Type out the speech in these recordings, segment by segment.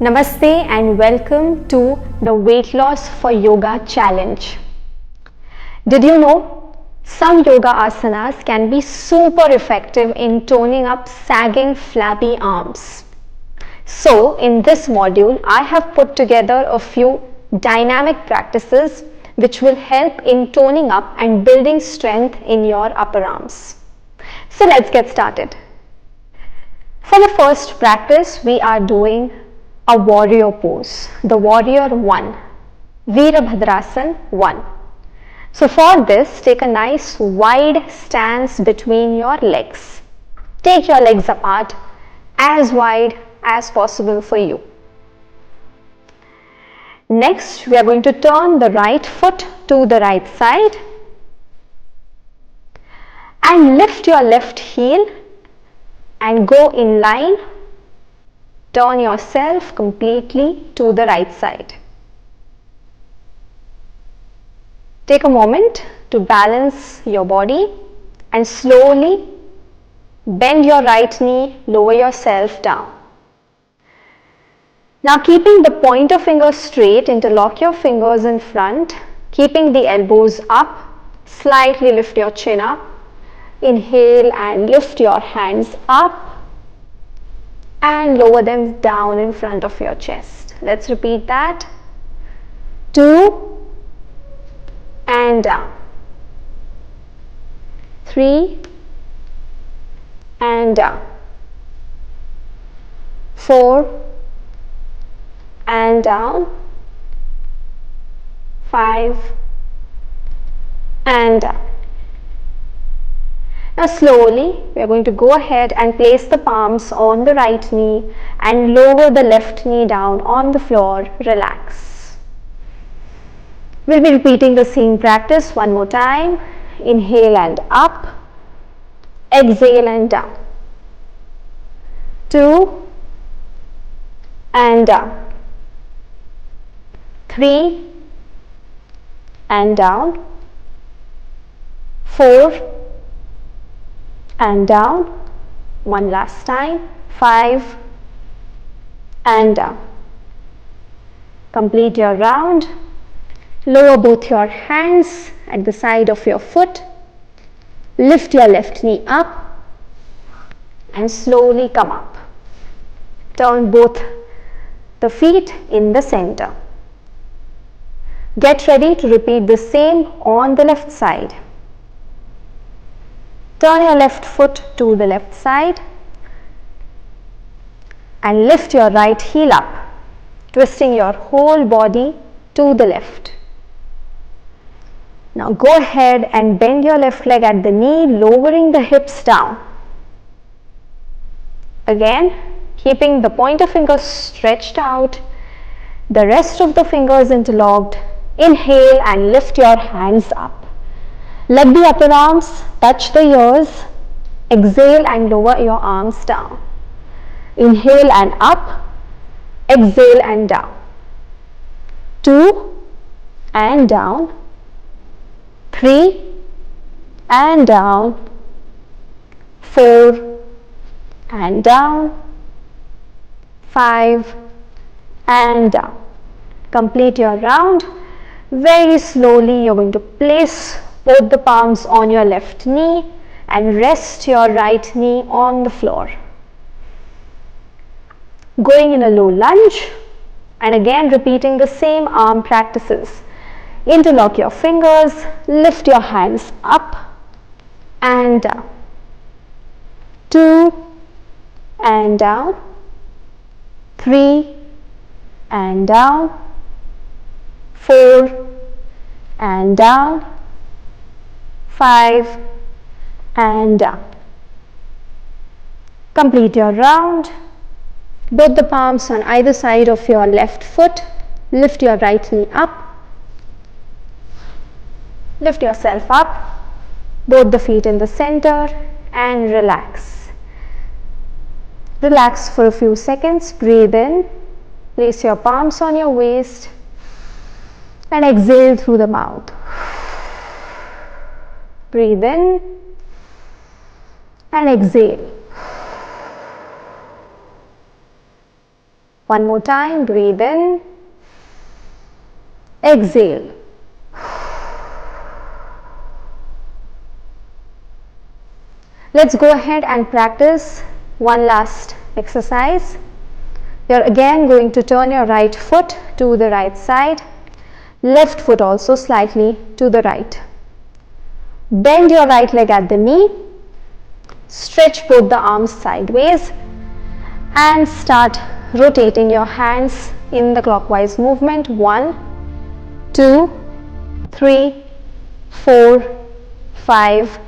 Namaste and welcome to the Weight Loss for Yoga Challenge. Did you know some yoga asanas can be super effective in toning up sagging flabby arms? So in this module, I have put together a few dynamic practices which will help in toning up and building strength in your upper arms. So let's get started. For the first practice, we are doing a warrior pose, the warrior 1, Virabhadrasana 1. So for this, take a nice wide stance between your legs. Take your legs apart as wide as possible for you. Next, we are going to turn the right foot to the right side and lift your left heel and go in line. Turn yourself completely to the right side. Take a moment to balance your body and slowly bend your right knee, lower yourself down. Now keeping the pointer finger straight, interlock your fingers in front, keeping the elbows up, slightly lift your chin up. Inhale and lift your hands up and lower them down in front of your chest. Let's repeat that. 2 and down. 3 and down. 4 and down. 5 and down. Now slowly we are going to go ahead and place the palms on the right knee and lower the left knee down on the floor. Relax. We'll be repeating the same practice one more time. Inhale and up. Exhale and down. 2 and down. 3 and down. 4 and down. One last time. 5 and down. Complete your round. Lower both your hands at the side of your foot. Lift your left knee up and slowly come up. Turn both the feet in the center. Get ready to repeat the same on the left side. Turn your left foot to the left side and lift your right heel up, twisting your whole body to the left. Now go ahead and bend your left leg at the knee, lowering the hips down. Again, keeping the pointer finger stretched out, the rest of the fingers interlocked. Inhale and lift your hands up. Let the upper arms touch the ears. Exhale and lower your arms down. Inhale and up. Exhale and down. 2 and down. 3 and down. 4 and down. 5 and down. Complete your round. Very slowly you're going to place both the palms on your left knee and rest your right knee on the floor. Going in a low lunge and again repeating the same arm practices. Interlock your fingers, lift your hands up and down. 2 and down. 3 and down. 4 and down. 5 and down. Complete your round. Both the palms on either side of your left foot. Lift your right knee up. Lift yourself up. Both the feet in the center and relax. Relax for a few seconds. Breathe in. Place your palms on your waist and exhale through the mouth. Breathe in and exhale. One more time, breathe in, exhale. Let's go ahead and practice one last exercise. You're again going to turn your right foot to the right side, left foot also slightly to the right. Bend your right leg at the knee, stretch both the arms sideways and start rotating your hands in the clockwise movement. 1, 2, 3, 4, 5,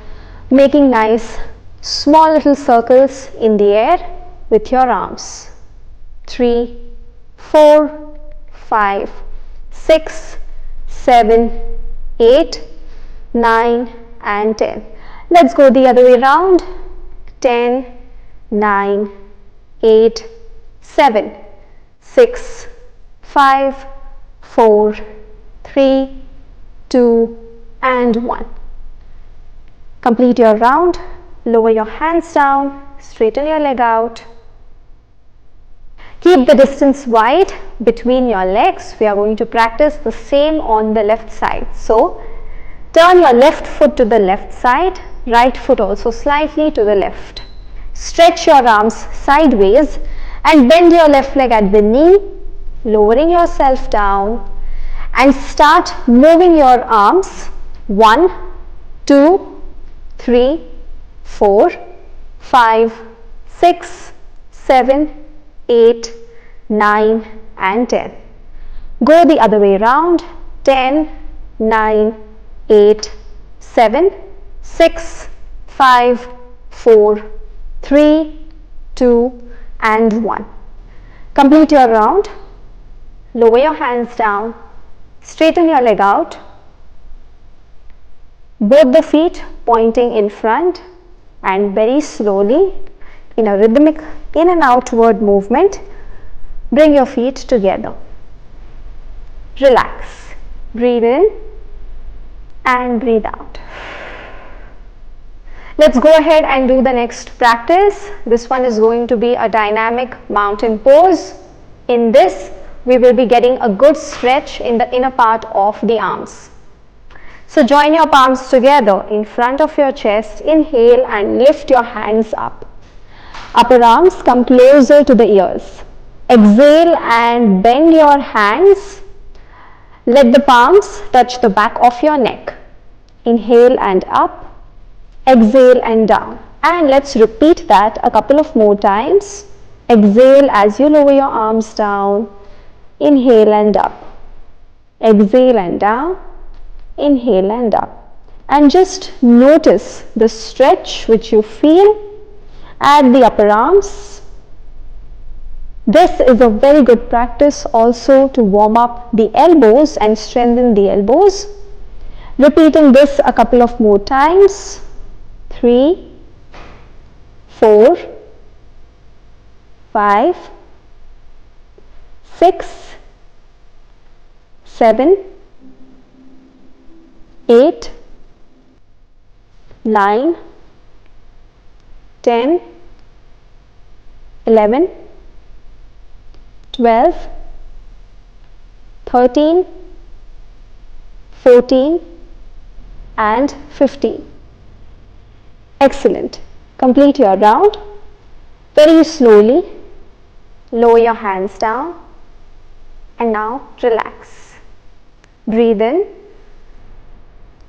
making nice small little circles in the air with your arms. 3, 4, 5, 6, 7, 8, 9 and 10. Let's go the other way around. 10, 9, 8, 7, 6, 5, 4, 3, 2 and 1. Complete your round. Lower your hands down, straighten your leg out. Keep the distance wide between your legs. We are going to practice the same on the left side. So, turn your left foot to the left side, right foot also slightly to the left. Stretch your arms sideways and bend your left leg at the knee, lowering yourself down and start moving your arms. 1, 2, 3, 4, 5, 6, 7, 8, 9 and 10. Go the other way around. 10, 9, 8, 7, 6, 5, 4, 3, 2 and 1. Complete your round. Lower your hands down. Straighten your leg out. Both the feet pointing in front and very slowly in a rhythmic in and outward movement, bring your feet together. Relax. Breathe in and breathe out. Let's go ahead and do the next practice. This one is going to be a dynamic mountain pose. In this, we will be getting a good stretch in the inner part of the arms. So join your palms together in front of your chest. Inhale and lift your hands up. Upper arms come closer to the ears. Exhale and bend your hands. Let the palms touch the back of your neck. Inhale and up. Exhale and down. And let's repeat that a couple of more times. Exhale as you lower your arms down. Inhale and up. Exhale and down. Inhale and up. And just notice the stretch which you feel at the upper arms. This is a very good practice also to warm up the elbows and strengthen the elbows. Repeating this a couple of more times. 3, 4, 5, 6, 7, 8, 9, 10, 11, 12, 13, 14 and 15. Excellent. Complete your round. Very slowly lower your hands down and now relax. Breathe in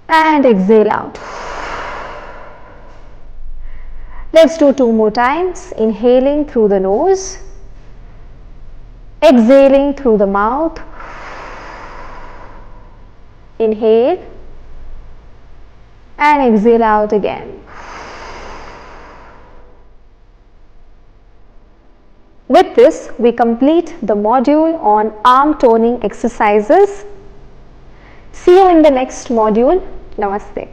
and exhale out. Let's do 2 more times. Inhaling through the nose, exhaling through the mouth. Inhale and exhale out again. With this, we complete the module on arm toning exercises. See you in the next module. Namaste.